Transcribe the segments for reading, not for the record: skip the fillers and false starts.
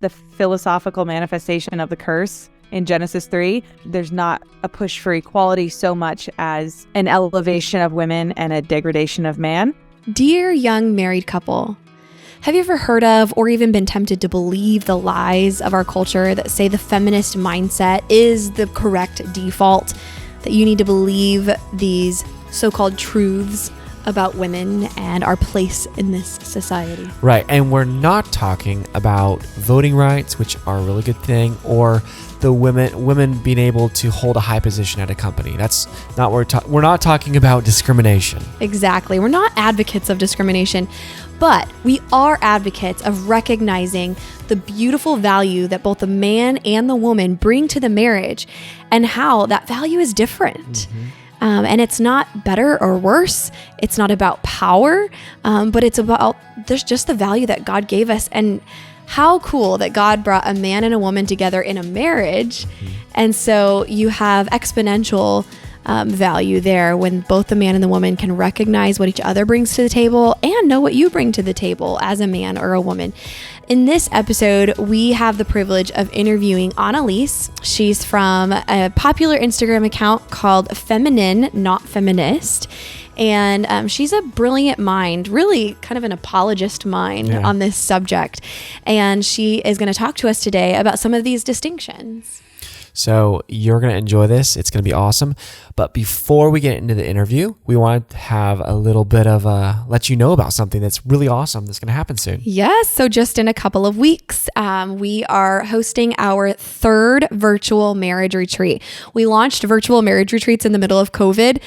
the philosophical manifestation of the curse in Genesis 3. There's not a push for equality so much as an elevation of women and a degradation of man. Dear young married couple, have you ever heard of or even been tempted to believe the lies of our culture that say the feminist mindset is the correct default, that you need to believe these so-called truths about women and our place in this society? Right, and we're not talking about voting rights, which are a really good thing, or the women being able to hold a high position at a company. That's not what we're not talking about discrimination. Exactly. We're not advocates of discrimination, but we are advocates of recognizing the beautiful value that both the man and the woman bring to the marriage and how that value is different. Mm-hmm. And it's not better or worse. It's not about power, but it's about there's just the value that God gave us. And how cool that God brought a man and a woman together in a marriage. Mm-hmm. And so you have exponential value there when both the man and the woman can recognize what each other brings to the table and know what you bring to the table as a man or a woman. In this episode, we have the privilege of interviewing Anneliese. She's from a popular Instagram account called Feminine, not Feminist. And she's a brilliant mind, really kind of an apologist mind on this subject. And she is going to talk to us today about some of these distinctions. So you're going to enjoy this. It's going to be awesome. But before we get into the interview, we want to have a little bit of let you know about something that's really awesome that's going to happen soon. Yes. So just in a couple of weeks, we are hosting our third virtual marriage retreat. We launched virtual marriage retreats in the middle of COVID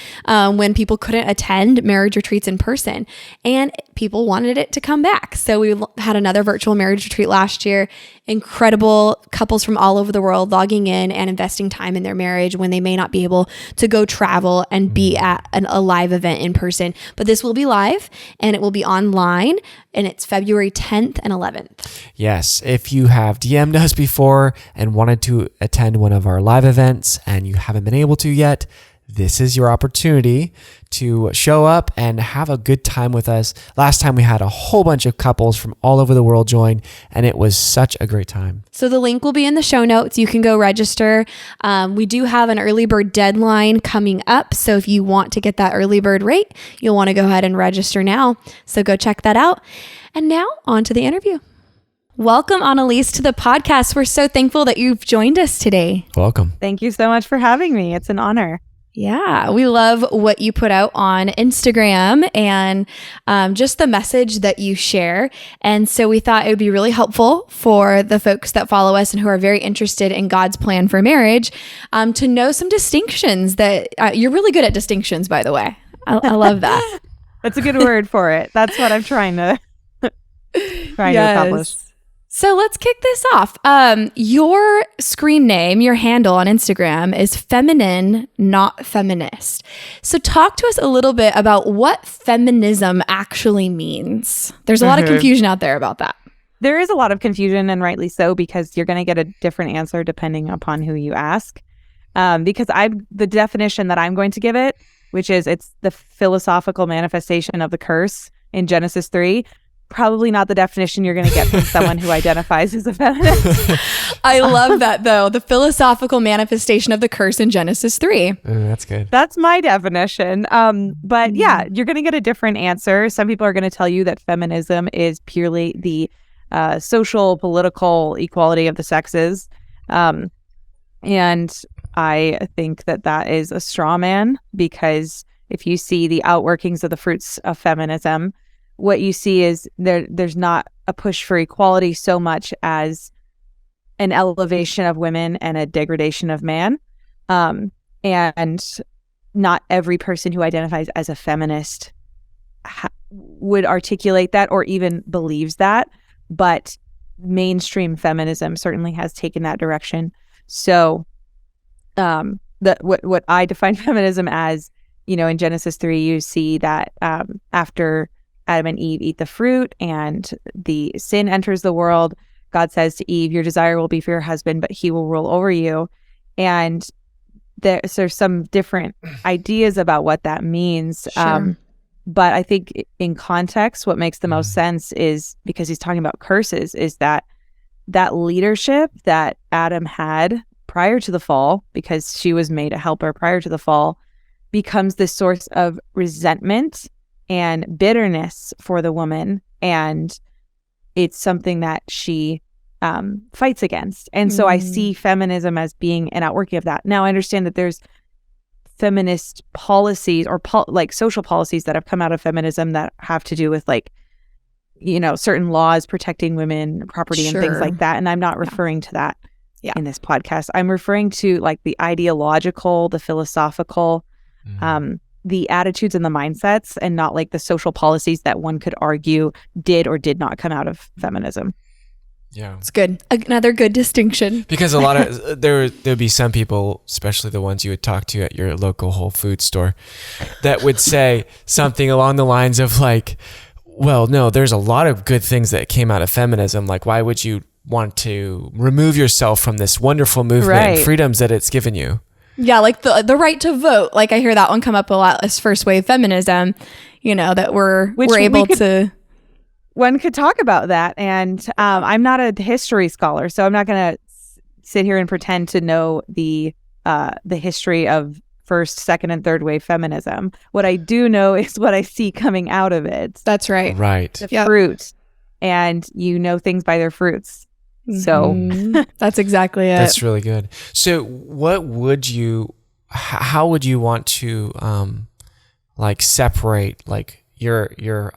when people couldn't attend marriage retreats in person, and people wanted it to come back. So we had another virtual marriage retreat last year. Incredible couples from all over the world logging in and investing time in their marriage when they may not be able to go travel and be at a live event in person. But this will be live and it will be online, and it's February 10th and 11th. Yes. If you have DM'd us before and wanted to attend one of our live events and you haven't been able to yet, this is your opportunity to show up and have a good time with us. Last time we had a whole bunch of couples from all over the world join, and it was such a great time. So the link will be in the show notes. You can go register. We do have an early bird deadline coming up. So if you want to get that early bird rate, you'll want to go ahead and register now. So go check that out. And now on to the interview. Welcome, Anneliese, to the podcast. We're so thankful that you've joined us today. Welcome. Thank you so much for having me. It's an honor. Yeah, we love what you put out on Instagram and just the message that you share. And so we thought it would be really helpful for the folks that follow us and who are very interested in God's plan for marriage to know some distinctions that you're really good at distinctions, by the way. I love that. That's a good word for it. That's what I'm trying to accomplish. So let's kick this off. Your screen name, your handle on Instagram is Feminine, not Feminist. So talk to us a little bit about what feminism actually means. There's a lot of confusion out there about that. There is a lot of confusion, and rightly so, because you're going to get a different answer depending upon who you ask. Because the definition that I'm going to give it, which is it's the philosophical manifestation of the curse in Genesis 3, probably not the definition you're going to get from someone who identifies as a feminist. I love that, though. The philosophical manifestation of the curse in Genesis 3. That's good. That's my definition. But yeah, you're going to get a different answer. Some people are going to tell you that feminism is purely the social, political equality of the sexes. And I think that is a straw man, because if you see the outworkings of the fruits of feminism, what you see is there's not a push for equality so much as an elevation of women and a degradation of man. And not every person who identifies as a feminist would articulate that or even believes that, but mainstream feminism certainly has taken that direction. So what I define feminism as, in Genesis 3, you see that after Adam and Eve eat the fruit and the sin enters the world, God says to Eve, your desire will be for your husband, but he will rule over you. And there's some different ideas about what that means. Sure. But I think in context, what makes the most sense is, because he's talking about curses, is that that leadership that Adam had prior to the fall, because she was made a helper prior to the fall, becomes this source of resentment and bitterness for the woman. And it's something that she fights against. And so I see feminism as being an outworking of that. Now, I understand that there's feminist policies or like social policies that have come out of feminism that have to do with like, you know, certain laws protecting women, property and things like that. And I'm not referring to that in this podcast. I'm referring to like the ideological, the philosophical, the attitudes and the mindsets, and not like the social policies that one could argue did or did not come out of feminism. Yeah, it's good. Another good distinction. Because a lot of there'd be some people, especially the ones you would talk to at your local Whole Foods store, that would say something along the lines of like, well, no, there's a lot of good things that came out of feminism. Like, why would you want to remove yourself from this wonderful movement and freedoms that it's given you? Yeah, like the right to vote. Like I hear that one come up a lot as first wave feminism, you know, that we're able to. One could talk about that. And I'm not a history scholar, so I'm not going to sit here and pretend to know the history of first, second, and third wave feminism. What I do know is what I see coming out of it. That's right. Right. The fruit. And you know things by their fruits. So that's exactly it. That's really good. So how would you want to like separate like you're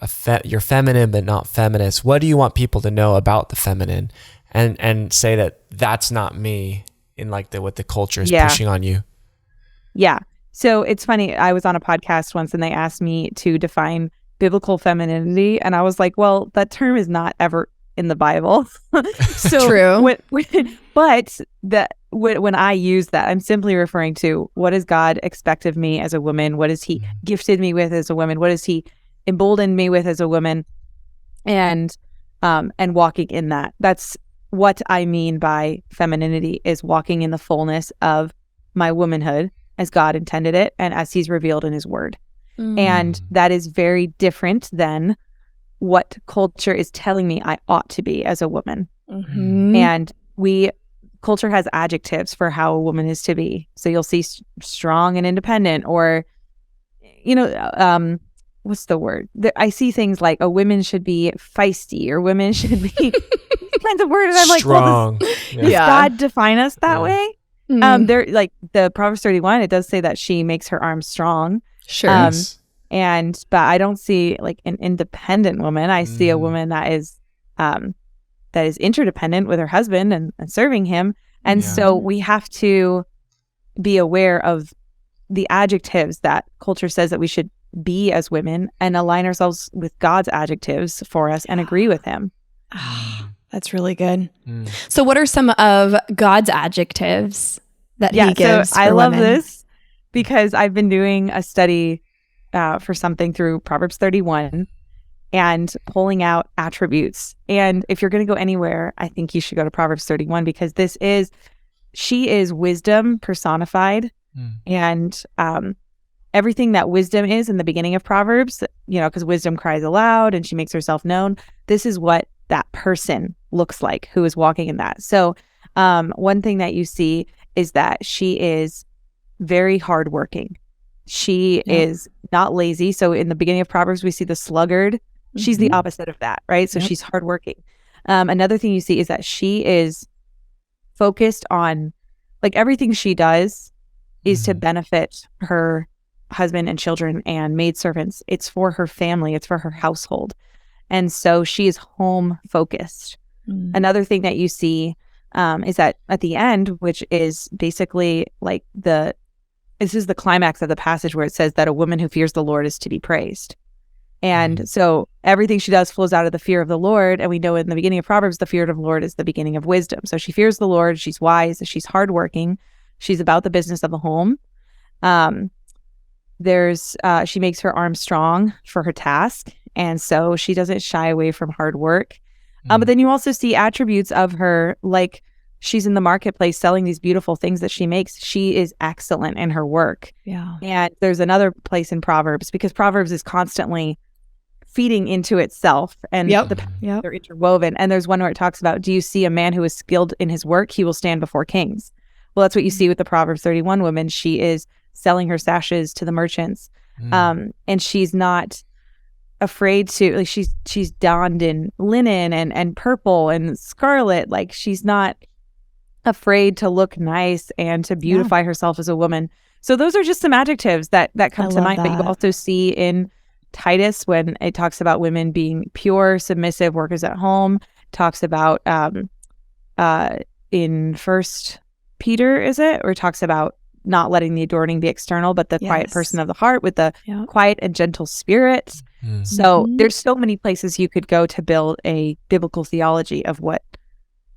feminine but not feminist? What do you want people to know about the feminine and say that that's not me in like what the culture is pushing on you? Yeah. So it's funny. I was on a podcast once and they asked me to define biblical femininity. And I was like, well, that term is not ever in the Bible. So true. When I use that, I'm simply referring to what does God expect of me as a woman? What has he gifted me with as a woman? What has he emboldened me with as a woman? And walking in that. That's what I mean by femininity, is walking in the fullness of my womanhood as God intended it and as he's revealed in his word. And that is very different than what culture is telling me I ought to be as a woman. And culture has adjectives for how a woman is to be. So you'll see strong and independent, or, you know, what's the word? I see things like a woman should be feisty, or women should be kinds of words. I'm like, strong. Does God define us that way? They're like the Proverbs 31. It does say that she makes her arms strong. Sure. But I don't see like an independent woman. I see a woman that is interdependent with her husband and serving him. And so we have to be aware of the adjectives that culture says that we should be as women and align ourselves with God's adjectives for us and agree with him. That's really good. So what are some of God's adjectives that he gives so I for love women? this because I've been doing a study for something through Proverbs 31 and pulling out attributes. And if you're going to go anywhere, I think you should go to Proverbs 31 because she is wisdom personified. And everything that wisdom is in the beginning of Proverbs, you know, because wisdom cries aloud and she makes herself known. This is what that person looks like who is walking in that. So one thing that you see is that she is very hardworking. She is not lazy. So in the beginning of Proverbs, we see the sluggard. She's the opposite of that, right? So she's hardworking. Another thing you see is that she is focused on, like, everything she does is to benefit her husband and children and maidservants. It's for her family. It's for her household. And so she is home focused. Another thing that you see is that at the end, which is basically like this is the climax of the passage where it says that a woman who fears the Lord is to be praised. And so everything she does flows out of the fear of the Lord. And we know in the beginning of Proverbs, the fear of the Lord is the beginning of wisdom. So she fears the Lord. She's wise. She's hardworking. She's about the business of the home. She makes her arm strong for her task. And so she doesn't shy away from hard work. But then you also see attributes of her, like she's in the marketplace selling these beautiful things that she makes. She is excellent in her work. Yeah. And there's another place in Proverbs, because Proverbs is constantly feeding into itself, and Yep. they're interwoven. And there's one where it talks about, do you see a man who is skilled in his work? He will stand before kings. Well, that's what you see with the Proverbs 31 woman. She is selling her sashes to the merchants. And she's not afraid to, like, she's donned in linen and purple and scarlet. Like, she's not afraid to look nice and to beautify herself as a woman. So those are just some adjectives that come to mind. But you also see in Titus, when it talks about women being pure, submissive workers at home, talks about in First Peter, is it? Or it talks about not letting the adorning be external, but the quiet person of the heart with the quiet and gentle spirit. So there's so many places you could go to build a biblical theology of what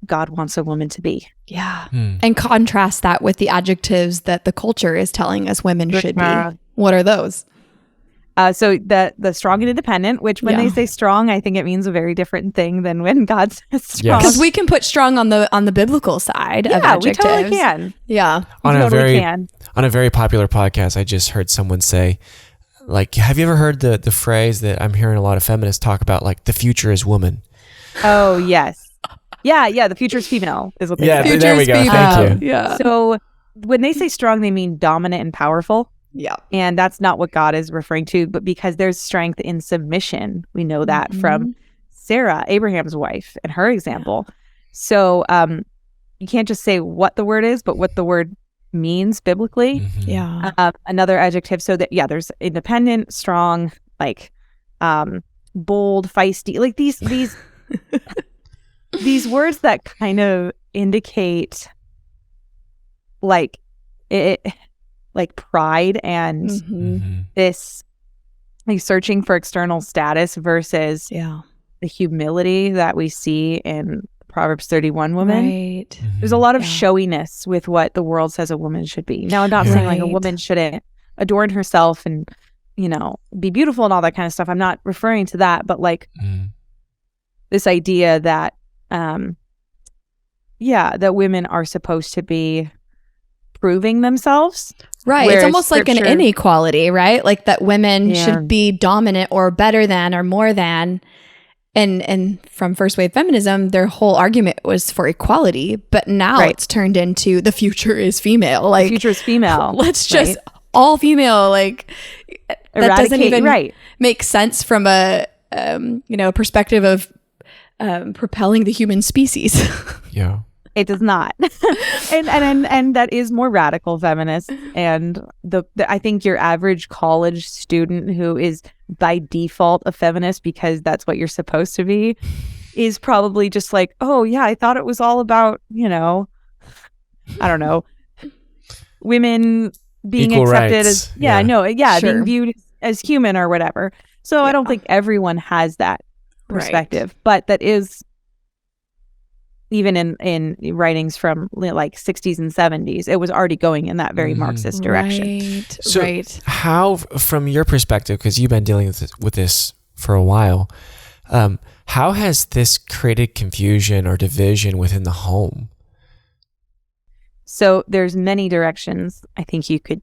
God wants a woman to be. Yeah. And contrast that with the adjectives that the culture is telling us women should be. What are those? So the strong and independent, which when they say strong, I think it means a very different thing than when God says strong. Because we can put strong on the biblical side of adjectives. We totally can. Yeah. On a very popular podcast, I just heard someone say, like, have you ever heard the phrase that I'm hearing a lot of feminists talk about, like, the future is woman? Oh, yes. Yeah, the future is female is what they say. There we go. Thank you. Yeah. So when they say strong, they mean dominant and powerful. Yeah. And that's not what God is referring to, but because there's strength in submission. We know that from Sarah, Abraham's wife, and her example. So you can't just say what the word is, but what the word means biblically. Yeah. Another adjective. So that, there's independent, strong, like bold, feisty, like these these words that kind of indicate like it, like pride and this like searching for external status versus the humility that we see in Proverbs 31 woman. Right. There's a lot of showiness with what the world says a woman should be. Now, I'm not saying like a woman shouldn't adorn herself and, be beautiful and all that kind of stuff. I'm not referring to that, but like this idea that, that women are supposed to be proving themselves. Right. It's almost like an inequality, right? Like that women should be dominant or better than or more than. And from first wave feminism, their whole argument was for equality, but now it's turned into the future is female. Like, the future is female. Let's just all female. Like that doesn't even make sense from a perspective of propelling the human species. Yeah. It does not. and that is more radical feminist. And I think your average college student who is by default a feminist because that's what you're supposed to be is probably just like, oh yeah, I thought it was all about, I don't know, women being equal accepted rights. Being viewed as human or whatever. So I don't think everyone has that perspective, but that is even in writings from like 60s and 70s, it was already going in that very Marxist direction. So how, from your perspective, because you've been dealing with this for a while, how has this created confusion or division within the home? So there's many directions I think you could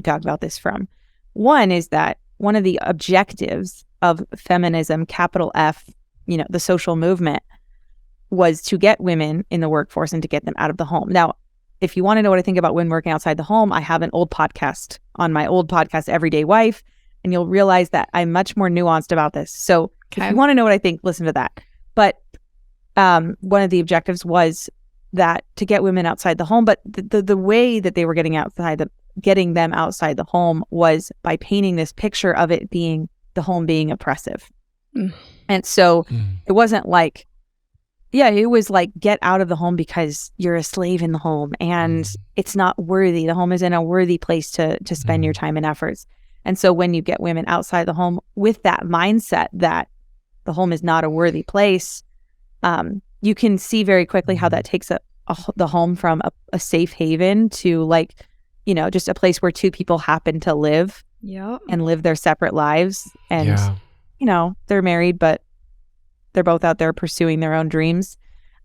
talk about this from. One is that one of the objectives of feminism, capital F, the social movement, was to get women in the workforce and to get them out of the home. Now, if you want to know what I think about women working outside the home, I have an old podcast on my old podcast, Everyday Wife, and you'll realize that I'm much more nuanced about this. So if you want to know what I think, listen to that. But one of the objectives was that to get women outside the home, but the way that they were getting them outside the home was by painting this picture of it being the home being oppressive. And so it wasn't like, it was like, get out of the home because you're a slave in the home and it's not worthy. The home isn't a worthy place to spend your time and efforts. And so when you get women outside the home with that mindset that the home is not a worthy place, you can see very quickly how that takes the home from a safe haven to like, just a place where two people happen to live and live their separate lives. And, they're married, but they're both out there pursuing their own dreams.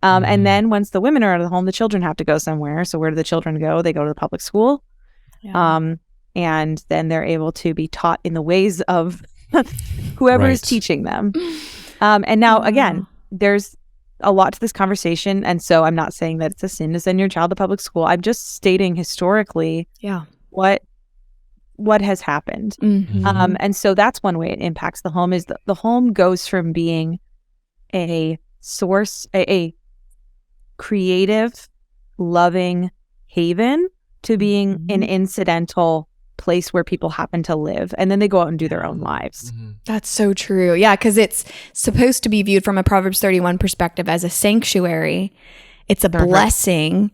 And then once the women are out of the home, the children have to go somewhere. So where do the children go? They go to the public school. And then they're able to be taught in the ways of whoever is Right. teaching them. And now, again, there's a lot to this conversation. And so I'm not saying that it's a sin to send your child to public school. I'm just stating historically what has happened. Mm-hmm. And so that's one way it impacts the home, is the home goes from being a source, a creative, loving haven, to being an incidental place where people happen to live, and then they go out and do their own lives. That's so true. Yeah, because it's supposed to be viewed from a Proverbs 31 perspective as a sanctuary. It's a blessing.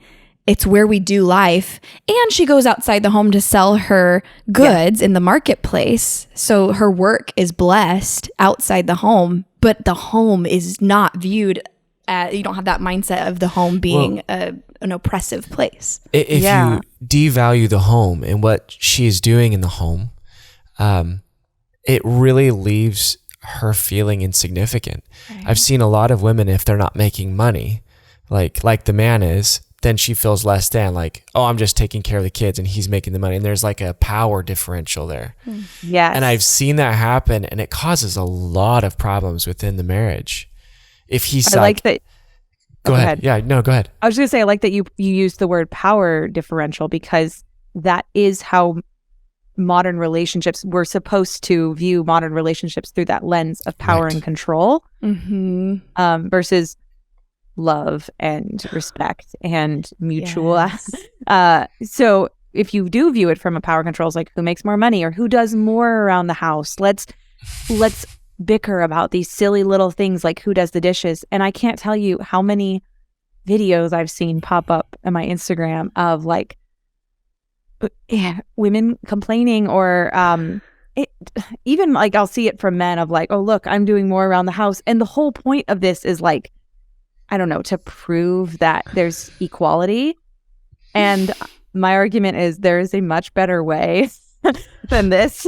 It's where we do life. And she goes outside the home to sell her goods in the marketplace. So her work is blessed outside the home, but the home is not viewed you don't have that mindset of the home being an oppressive place. If you devalue the home and what she's doing in the home, it really leaves her feeling insignificant. Right. I've seen a lot of women, if they're not making money, like the man is, then she feels less than, like, oh, I'm just taking care of the kids and he's making the money. And there's like a power differential there. Yes. And I've seen that happen, and it causes a lot of problems within the marriage. If he's I like that. Go ahead. Yeah, no, go ahead. I was going to say, I like that you used the word power differential, because that is how modern relationships, we're supposed to view modern relationships through that lens of power and control, versus love and respect and mutual. So if you do view it from a power control, it's like, who makes more money or who does more around the house? Let's bicker about these silly little things like who does the dishes. And I can't tell you how many videos I've seen pop up on my Instagram of like women complaining, or even like I'll see it from men of like, oh, look, I'm doing more around the house. And the whole point of this is like, I don't know, to prove that there's equality. And my argument is there is a much better way than this.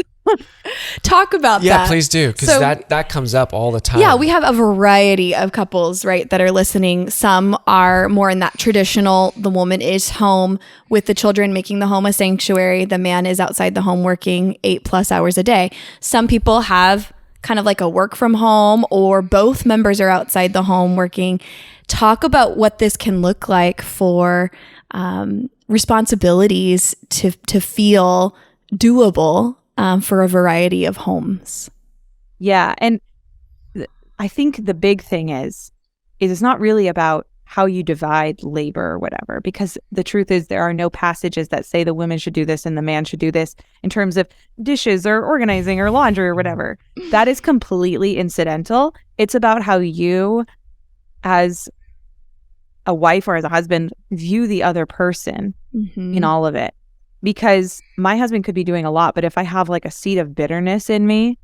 Talk about that. Yeah, please do, because that comes up all the time. Yeah, we have a variety of couples, right, that are listening. Some are more in that traditional, the woman is home with the children, making the home a sanctuary. The man is outside the home working 8+ hours a day. Some people have kind of like a work from home, or both members are outside the home working. Talk about what this can look like for responsibilities to feel doable for a variety of homes. Yeah. And I think the big thing is it's not really about how you divide labor or whatever, because the truth is there are no passages that say the women should do this and the man should do this in terms of dishes or organizing or laundry or whatever. That is completely incidental. It's about how you as a wife or as a husband view the other person in all of it. Because my husband could be doing a lot, but if I have like a seed of bitterness in me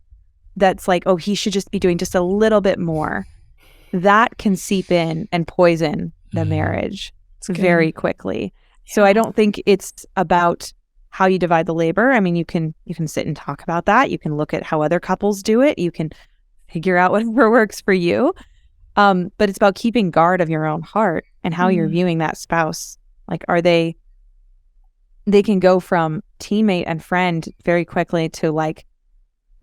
that's like, oh, he should just be doing just a little bit more, that can seep in and poison the marriage very quickly. Yeah. So I don't think it's about how you divide the labor. I mean, you can sit and talk about that. You can look at how other couples do it. You can figure out whatever works for you. But it's about keeping guard of your own heart and how you're viewing that spouse. Like, are they can go from teammate and friend very quickly to like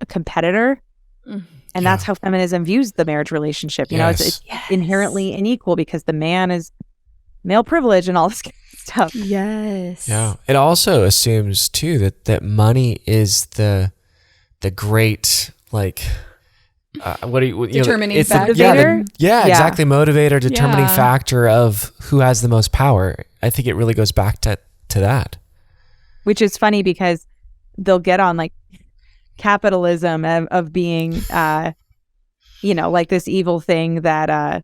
a competitor. And that's how feminism views the marriage relationship. You know, it's inherently unequal because the man is male privilege and all this kind of stuff. Yes. Yeah. It also assumes too that money is the great, like, what do you determining factor? Exactly. Motivator, determining factor of who has the most power. I think it really goes back to that. Which is funny because they'll get on like capitalism of being, like this evil thing that,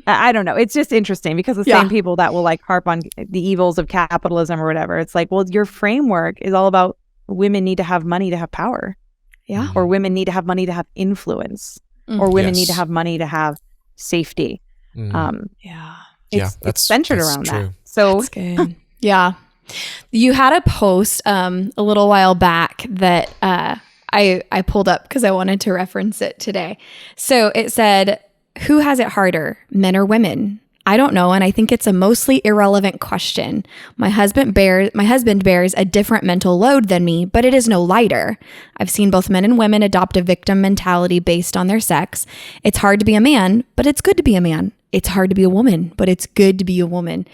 I don't know. It's just interesting because the same people that will like harp on the evils of capitalism or whatever, it's like, well, your framework is all about women need to have money to have power. Yeah. Or women need to have money to have influence. Or women need to have money to have safety. It's centered around true. that. So that's good. Yeah. You had a post a little while back that I pulled up because I wanted to reference it today. So it said, who has it harder, men or women? I don't know, and I think it's a mostly irrelevant question. My husband bears a different mental load than me, but it is no lighter. I've seen both men and women adopt a victim mentality based on their sex. It's hard to be a man, but it's good to be a man. It's hard to be a woman, but it's good to be a woman.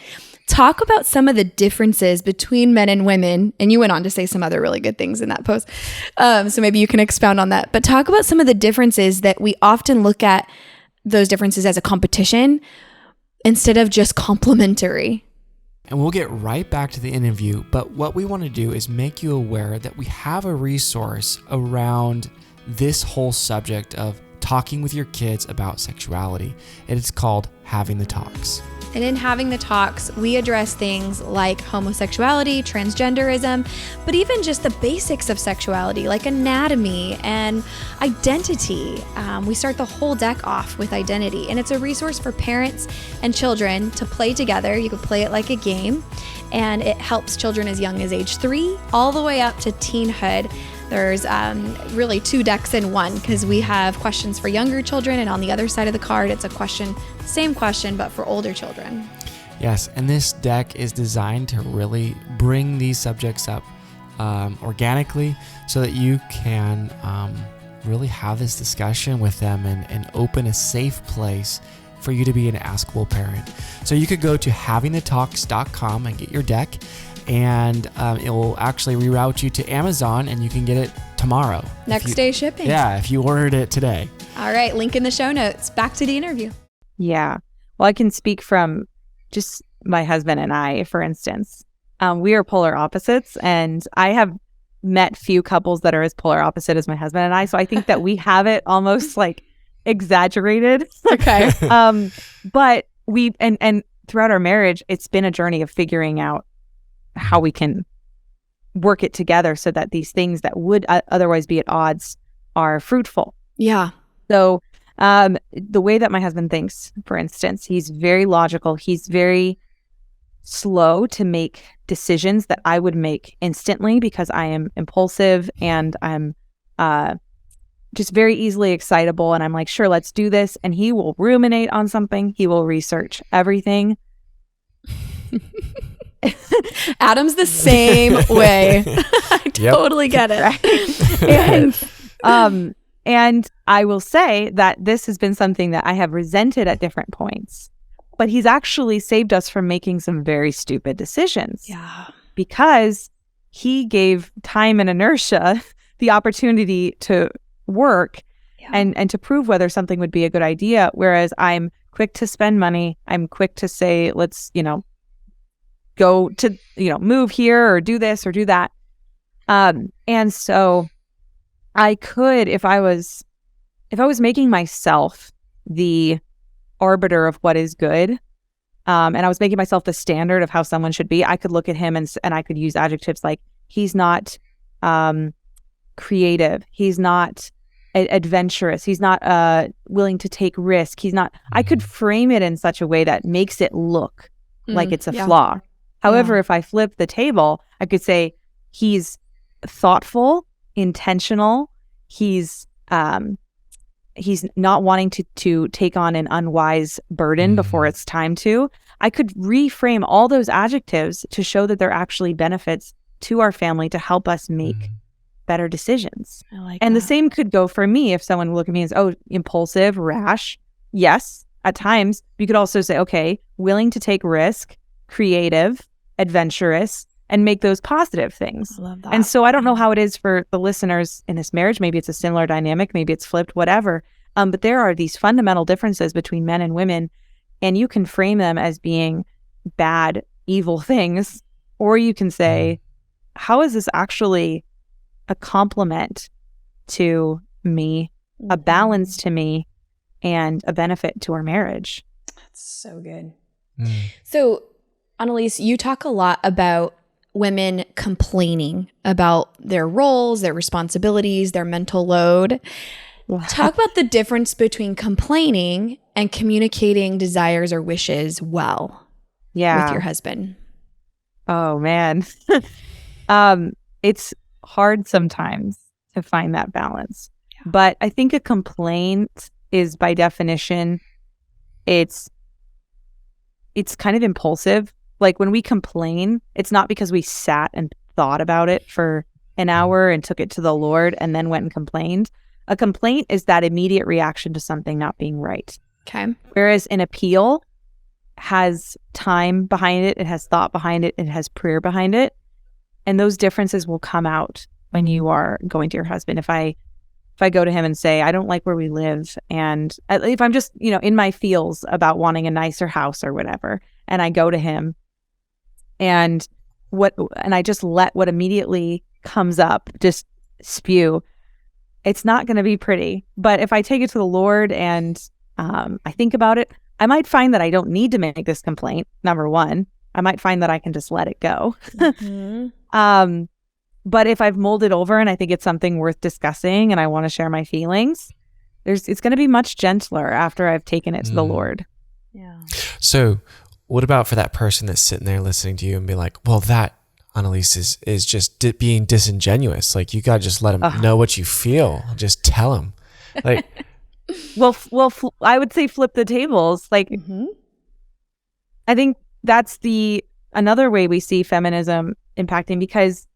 Talk about some of the differences between men and women. And you went on to say some other really good things in that post. So maybe you can expound on that. But talk about some of the differences that we often look at those differences as a competition instead of just complementary. And we'll get right back to the interview, but what we want to do is make you aware that we have a resource around this whole subject of talking with your kids about sexuality. And it's called Having the Talks. And in Having the Talks, we address things like homosexuality, transgenderism, but even just the basics of sexuality, like anatomy and identity. We start the whole deck off with identity, and it's a resource for parents and children to play together. You could play it like a game, and it helps children as young as age 3 all the way up to teenhood. There's really 2 decks in one, because we have questions for younger children, and on the other side of the card, it's a question, same question, but for older children. Yes, and this deck is designed to really bring these subjects up organically so that you can really have this discussion with them and open a safe place for you to be an askable parent. So you could go to havingthetalks.com and get your deck, and it will actually reroute you to Amazon, and you can get it tomorrow. Next day shipping. Yeah, if you ordered it today. All right, link in the show notes. Back to the interview. Yeah. Well, I can speak from just my husband and I, for instance. We are polar opposites, and I have met few couples that are as polar opposite as my husband and I. So I think that we have it almost like exaggerated. Okay. But we and throughout our marriage, it's been a journey of figuring out how we can work it together so that these things that would otherwise be at odds are fruitful. Yeah. So the way that my husband thinks, for instance, he's very logical. He's very slow to make decisions that I would make instantly because I am impulsive and I'm just very easily excitable. And I'm like, sure, let's do this. And he will ruminate on something. He will research everything. Adam's the same way. I totally get it. Right? And I will say that this has been something that I have resented at different points, but he's actually saved us from making some very stupid decisions. Yeah. Because he gave time and inertia the opportunity to work and to prove whether something would be a good idea. Whereas I'm quick to spend money. I'm quick to say, let's, go to, move here or do this or do that. And so I could, if I was making myself the arbiter of what is good, and I was making myself the standard of how someone should be, I could look at him and I could use adjectives like, he's not creative, he's not adventurous, he's not willing to take risk, he's not, I could frame it in such a way that makes it look like it's a flaw. However, if I flip the table, I could say he's thoughtful, intentional, he's not wanting to take on an unwise burden before it's time to. I could reframe all those adjectives to show that they're actually benefits to our family to help us make better decisions. I like and that. The same could go for me if someone would look at me as, impulsive, rash. Yes, at times. You could also say, okay, willing to take risk, creative, adventurous, and make those positive things. I love that. And so I don't know how it is for the listeners in this marriage. Maybe it's a similar dynamic. Maybe it's flipped, whatever. But there are these fundamental differences between men and women, and you can frame them as being bad, evil things, or you can say, how is this actually a compliment to me, a balance to me, and a benefit to our marriage? That's so good. So, Annelise, you talk a lot about women complaining about their roles, their responsibilities, their mental load. Talk about the difference between complaining and communicating desires or wishes well with your husband. Oh, man. It's hard sometimes to find that balance. Yeah. But I think a complaint is, by definition, it's it's kind of impulsive. Like when we complain, it's not because we sat and thought about it for an hour and took it to the Lord and then went and complained. A complaint is that immediate reaction to something not being right. Okay. Whereas an appeal has time behind it, it has thought behind it, it has prayer behind it. And those differences will come out when you are going to your husband. If I go to him and say, I don't like where we live, and if I'm just, in my feels about wanting a nicer house or whatever, and I go to him and I just let what immediately comes up just spew, it's not going to be pretty. But if I take it to the Lord and I think about it, I might find that I don't need to make this complaint. Number one, I might find that I can just let it go. Mm-hmm. But if I've molded over and I think it's something worth discussing and I want to share my feelings, it's going to be much gentler after I've taken it to the Lord. Yeah. So what about for that person that's sitting there listening to you and be like, well, that, Annelieses, is just being disingenuous. Like, you got to just let them know what you feel. Just tell them. Like, well, I would say flip the tables. Like, I think that's another way we see feminism impacting, because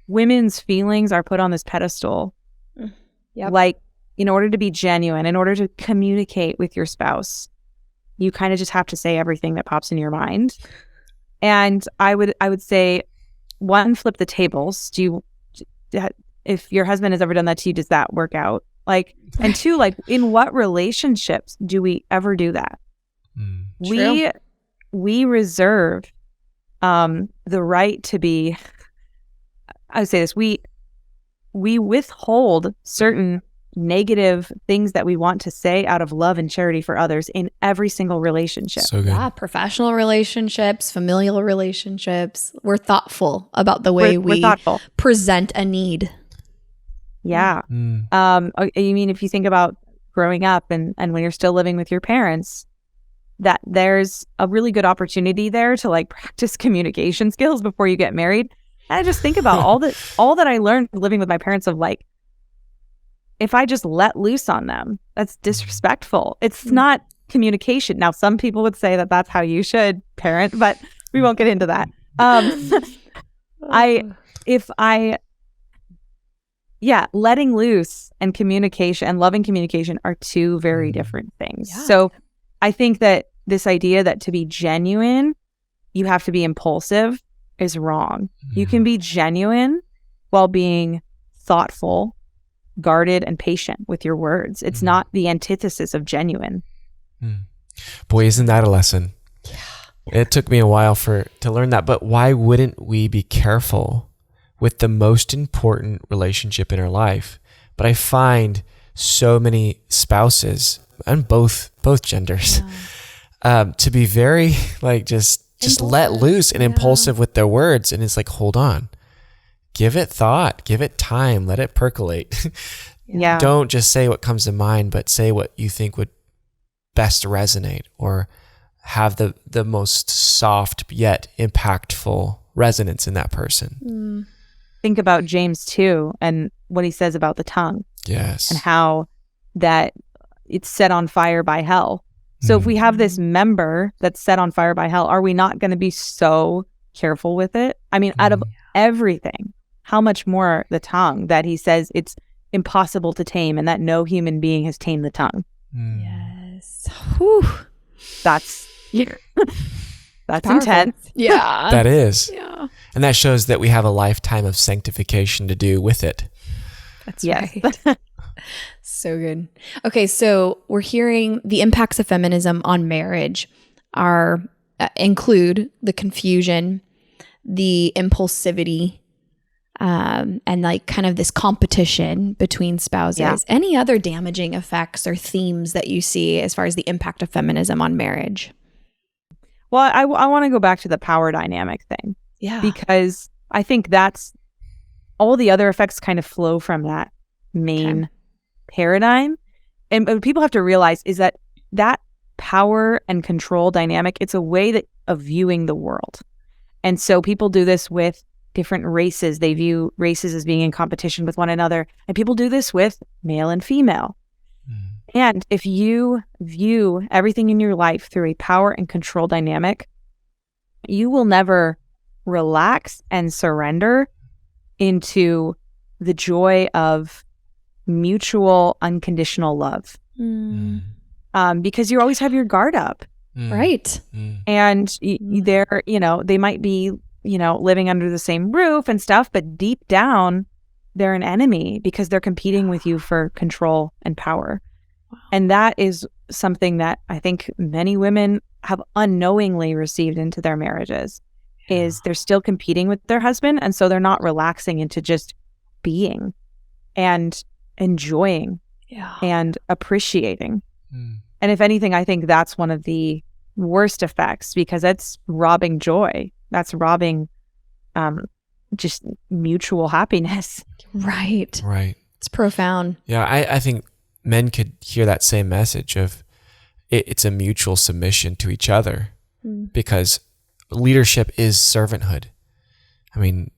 women's feelings are put on this pedestal. Yep. Like, in order to be genuine, in order to communicate with your spouse, you kind of just have to say everything that pops in your mind. And I would say, one, flip the tables. If your husband has ever done that to you, does that work out? Like, and two, like, in what relationships do we ever do that? We reserve the right to be, I would say this, we withhold certain negative things that we want to say out of love and charity for others in every single relationship. so good. Yeah, professional relationships, familial relationships. We're thoughtful about the way we're thoughtful. Present a need. Yeah. You mean if you think about growing up and when you're still living with your parents, that there's a really good opportunity there to like practice communication skills before you get married. And I just think about all that I learned living with my parents, of like, if I just let loose on them, that's disrespectful. It's not communication. Now, some people would say that that's how you should parent, but we won't get into that. Letting loose and communication and loving communication are two very different things. Yeah. So I think that this idea that to be genuine, you have to be impulsive is wrong. You can be genuine while being thoughtful, guarded, and patient with your words. It's not the antithesis of genuine. Boy, isn't that a lesson? Yeah. It took me a while to learn that, but why wouldn't we be careful with the most important relationship in our life? But I find so many spouses, and both genders, to be very like just let loose and impulsive with their words. And it's like, hold on, give it thought, give it time, let it percolate. Yeah. Don't just say what comes to mind, but say what you think would best resonate or have the most soft yet impactful resonance in that person. Think about James 2 and what he says about the tongue. Yes. And how that it's set on fire by hell. So if we have this member that's set on fire by hell, are we not going to be so careful with it? I mean, out of everything, how much more the tongue, that he says it's impossible to tame and that no human being has tamed the tongue. Yes. Whew. That's intense. Yeah. That is. Yeah. And that shows that we have a lifetime of sanctification to do with it. That's right. So good. Okay, so we're hearing the impacts of feminism on marriage include the confusion, the impulsivity, and like kind of this competition between spouses. Yeah. Any other damaging effects or themes that you see as far as the impact of feminism on marriage? Well, I want to go back to the power dynamic thing. Yeah. Because I think that's all the other effects kind of flow from that main paradigm. And what people have to realize is that power and control dynamic, it's a way of viewing the world. And so people do this with different races. They view races as being in competition with one another. And people do this with male and female. And if you view everything in your life through a power and control dynamic, you will never relax and surrender into the joy of mutual unconditional love. Because you always have your guard up. Right. And they're, they might be, living under the same roof and stuff, but deep down, they're an enemy because they're competing with you for control and power. Wow. And that is something that I think many women have unknowingly received into their marriages, is they're still competing with their husband. And so they're not relaxing into just being and enjoying and appreciating. And if anything, I think that's one of the worst effects, because it's robbing joy. That's robbing just mutual happiness. Right. It's profound. Yeah, I think men could hear that same message of it's a mutual submission to each other, because leadership is servanthood. I mean,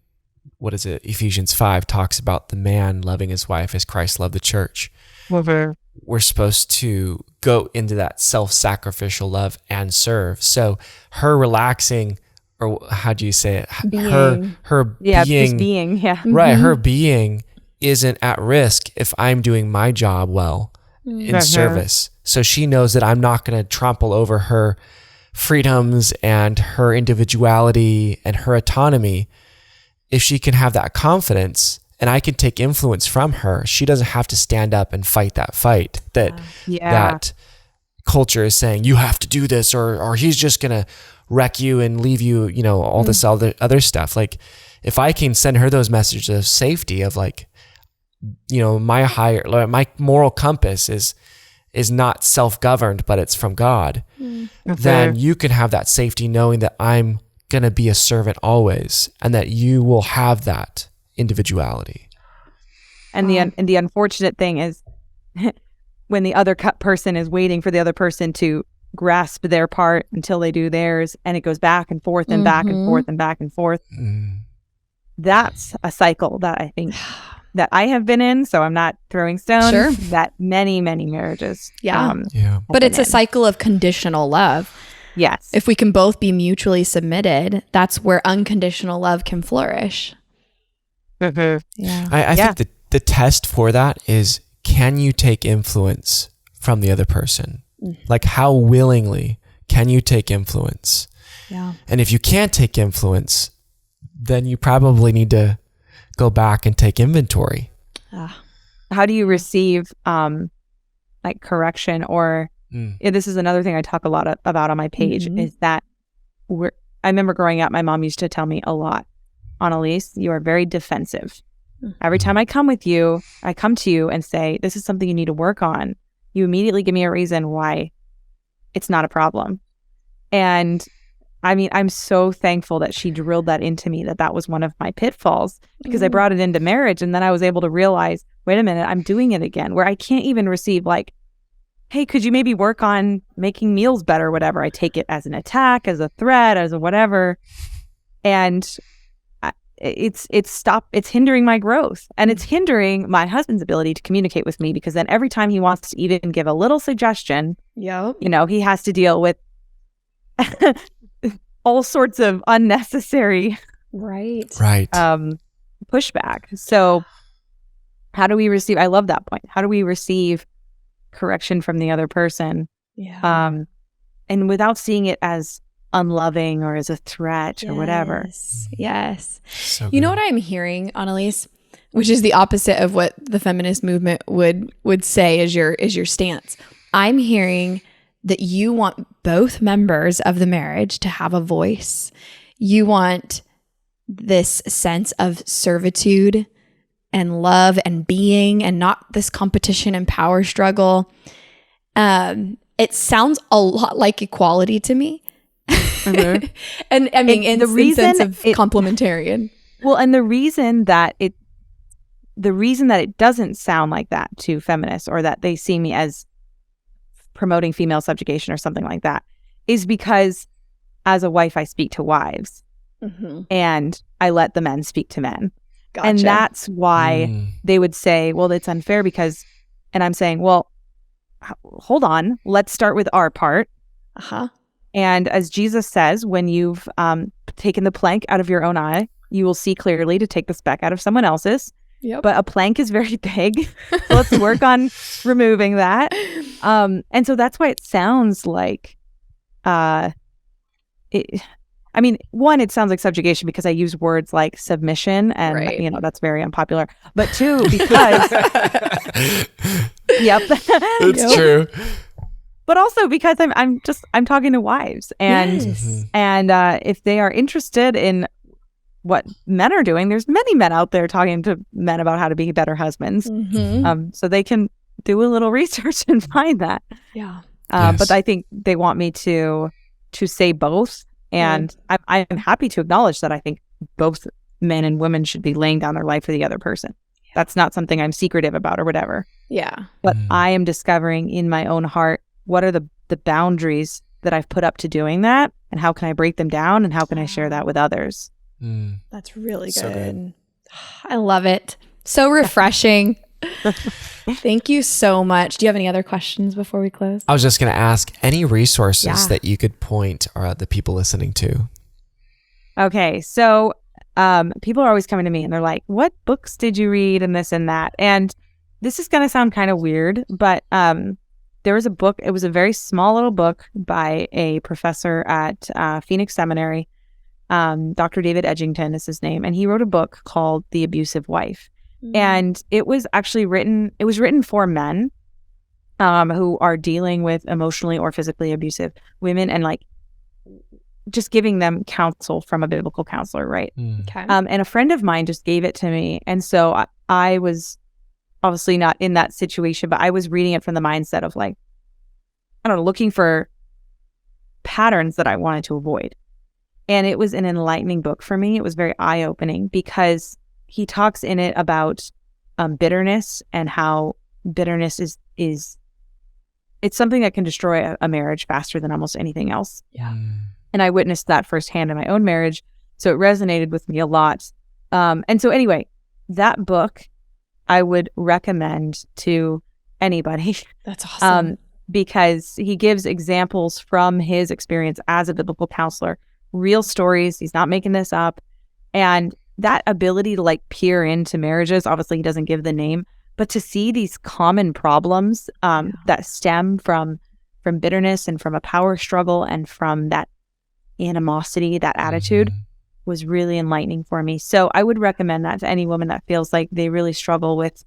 what is it? Ephesians 5 talks about the man loving his wife as Christ loved the church. We're supposed to go into that self-sacrificial love and serve. So her relaxing, or how do you say it? Her being, right? Her being isn't at risk if I'm doing my job well in service. So she knows that I'm not going to trample over her freedoms and her individuality and her autonomy. If she can have that confidence and I can take influence from her, she doesn't have to stand up and fight that fight that culture is saying, you have to do this, or he's just going to wreck you and leave you, all this other stuff. Like, if I can send her those messages of safety, of like, my moral compass is not self-governed, but it's from God, then you can have that safety knowing that I'm going to be a servant always, and that you will have that individuality. And the unfortunate thing is when the other person is waiting for the other person to grasp their part until they do theirs, and it goes back and forth and back and forth and back and forth. That's a cycle that I think that I have been in, so I'm not throwing stones. Sure. That many marriages. But it's a cycle of conditional love. Yes. If we can both be mutually submitted, that's where unconditional love can flourish. I think the test for that is, can you take influence from the other person? Like, how willingly can you take influence? And if you can't take influence, then you probably need to go back and take inventory. How do you receive like correction? Or this is another thing I talk a lot about on my page, is that I remember growing up, my mom used to tell me a lot, Annelise, you are very defensive. Every time I come to you and say, this is something you need to work on, you immediately give me a reason why it's not a problem. And I mean, I'm so thankful that she drilled that into me, that was one of my pitfalls, because I brought it into marriage. And then I was able to realize, wait a minute, I'm doing it again, where I can't even receive like, hey, could you maybe work on making meals better, whatever. I take it as an attack, as a threat, as a whatever. And it's hindering my growth, and it's hindering my husband's ability to communicate with me, because then every time he wants to even give a little suggestion, he has to deal with all sorts of unnecessary pushback. So how do we receive, I love that point, how do we receive correction from the other person, and without seeing it as unloving or as a threat or whatever? So you know what I'm hearing, Annelise, which is the opposite of what the feminist movement would say is your stance. I'm hearing that you want both members of the marriage to have a voice. You want this sense of servitude and love and being, and not this competition and power struggle. It sounds a lot like equality to me. And I mean, in the sense of complementarian. Well, and the reason that it doesn't sound like that to feminists, or that they see me as promoting female subjugation or something like that, is because as a wife, I speak to wives, and I let the men speak to men. Gotcha. And that's why they would say, well, it's unfair because, and I'm saying, well, hold on, let's start with our part. And as Jesus says, when you've taken the plank out of your own eye, you will see clearly to take the speck out of someone else's. Yep. But a plank is very big. So let's work on removing that. And so that's why it sounds like, it sounds like subjugation because I use words like submission and, Right. That's very unpopular. But two, because, yep. It's true. But also because I'm talking to wives and, Yes. and if they are interested in what men are doing, there's many men out there talking to men about how to be better husbands. Mm-hmm. So they can do a little research and find that. Yeah. Yes. But I think they want me to say both. And I'm happy to acknowledge that I think both men and women should be laying down their life for the other person. That's not something I'm secretive about or whatever. Yeah. But I am discovering in my own heart, what are the boundaries that I've put up to doing that? And how can I break them down? And how can I share that with others? That's really good. So good. I love it. So refreshing. Thank you so much. Do you have any other questions before we close? I was just going to ask any resources that you could point the people listening to. Okay. So people are always coming to me and they're like, what books did you read and this and that? And this is going to sound kind of weird, but there was a book. It was a very small little book by a professor at Phoenix Seminary. Dr. David Edgington is his name. And he wrote a book called The Abusive Wife. And it was actually written for men who are dealing with emotionally or physically abusive women and like just giving them counsel from a biblical counselor, right? Okay. And a friend of mine just gave it to me. And so I was obviously not in that situation, but I was reading it from the mindset of like, I don't know, looking for patterns that I wanted to avoid. And it was an enlightening book for me. It was very eye-opening because he talks in it about bitterness and how bitterness is it's something that can destroy a marriage faster than almost anything else. Yeah. And I witnessed that firsthand in my own marriage. So it resonated with me a lot. And so anyway, that book I would recommend to anybody. That's awesome. Because he gives examples from his experience as a biblical counselor, real stories. He's not making this up. And that ability to like peer into marriages, obviously he doesn't give the name, but to see these common problems that stem from bitterness and from a power struggle and from that animosity, that attitude was really enlightening for me. So I would recommend that to any woman that feels like they really struggle with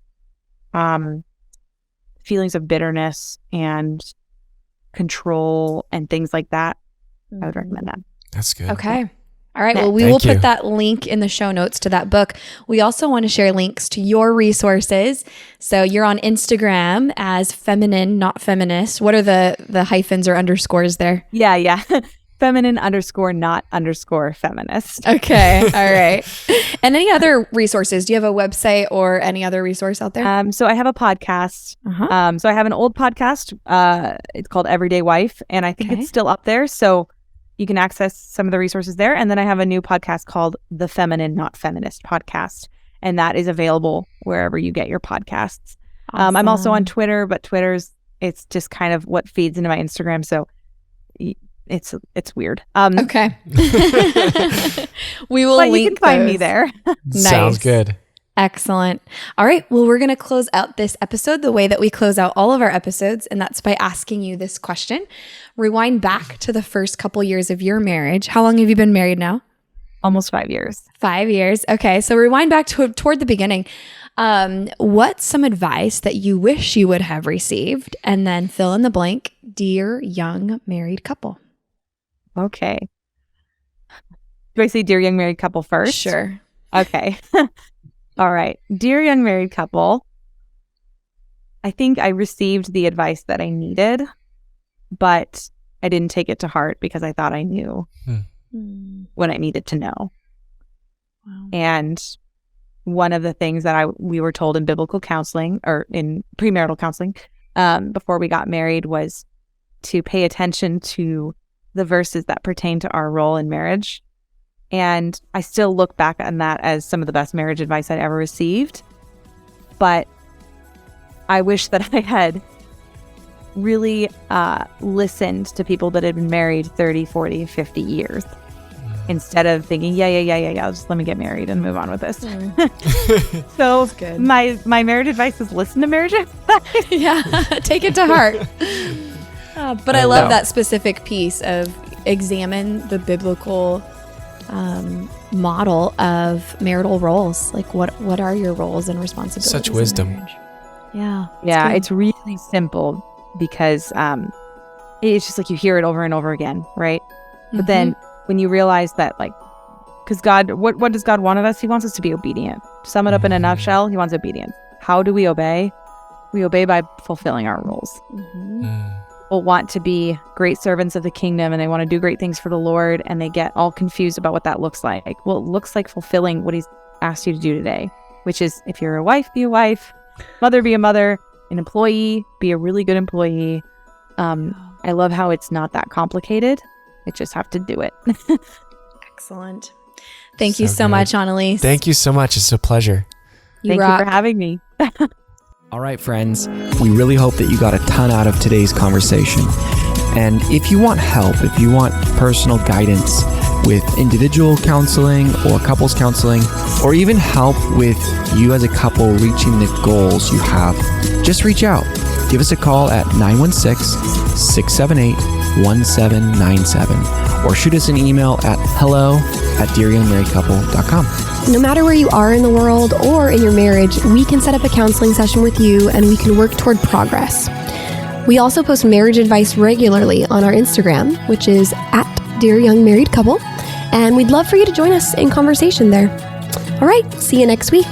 feelings of bitterness and control and things like that. I would recommend that. That's good. Okay. All right. Well, we Thank will you. put that link in the show notes to that book. We also want to share links to your resources. So you're on Instagram as feminine, not feminist. What are the hyphens or underscores there? Yeah. Feminine _ not _ feminist. Okay. All right. And any other resources? Do you have a website or any other resource out there? So I have a podcast. So I have an old podcast. It's called Everyday Wife, and I think it's still up there. So you can access some of the resources there. And then I have a new podcast called the Feminine, Not Feminist podcast. And that is available wherever you get your podcasts. Awesome. I'm also on Twitter, but it's just kind of what feeds into my Instagram. So it's weird. Okay. We will but link you can find me those. there. Nice. Sounds good. Excellent. All right. Well, we're going to close out this episode the way that we close out all of our episodes, and that's by asking you this question. Rewind back to the first couple years of your marriage. How long have you been married now? Almost 5 years. 5 years. Okay. So rewind back toward the beginning. What's some advice that you wish you would have received? And then fill in the blank, dear young married couple. Okay. Do I say dear young married couple first? Sure. Okay. All right. Dear young married couple, I think I received the advice that I needed, but I didn't take it to heart because I thought I knew what I needed to know. Wow. And one of the things that we were told in biblical counseling or in premarital counseling before we got married was to pay attention to the verses that pertain to our role in marriage. And I still look back on that as some of the best marriage advice I'd ever received. But I wish that I had really listened to people that had been married 30, 40, 50 years instead of thinking, yeah, just let me get married and move on with this. So my marriage advice is listen to marriage advice. Yeah, take it to heart. But I love that specific piece of examine the biblical model of marital roles. Like what are your roles and responsibilities? Such wisdom. In marriage? Yeah. Yeah, it's really simple because it's just like you hear it over and over again, right? But then when you realize that, like, because God, what does God want of us? He wants us to be obedient. To sum it up in a nutshell, he wants obedience. How do we obey? We obey by fulfilling our roles. People want to be great servants of the kingdom and they want to do great things for the Lord, and they get all confused about what that looks like. Well, it looks like fulfilling what he's asked you to do today, which is, if you're a wife, be a wife, mother, be a mother, an employee, be a really good employee. I love how it's not that complicated. I just have to do it. Excellent. Thank you so much, Annelise. Thank you so much. It's a pleasure. Thank you for having me. All right, friends, we really hope that you got a ton out of today's conversation. And if you want help, if you want personal guidance with individual counseling or couples counseling, or even help with you as a couple reaching the goals you have, just reach out. Give us a call at 916-678-1797 or shoot us an email at hello@dearyoungmarriedcouple.com. No matter where you are in the world or in your marriage, we can set up a counseling session with you and we can work toward progress. We also post marriage advice regularly on our Instagram, which is @dearyoungmarriedcouple, and we'd love for you to join us in conversation there. All right, see you next week.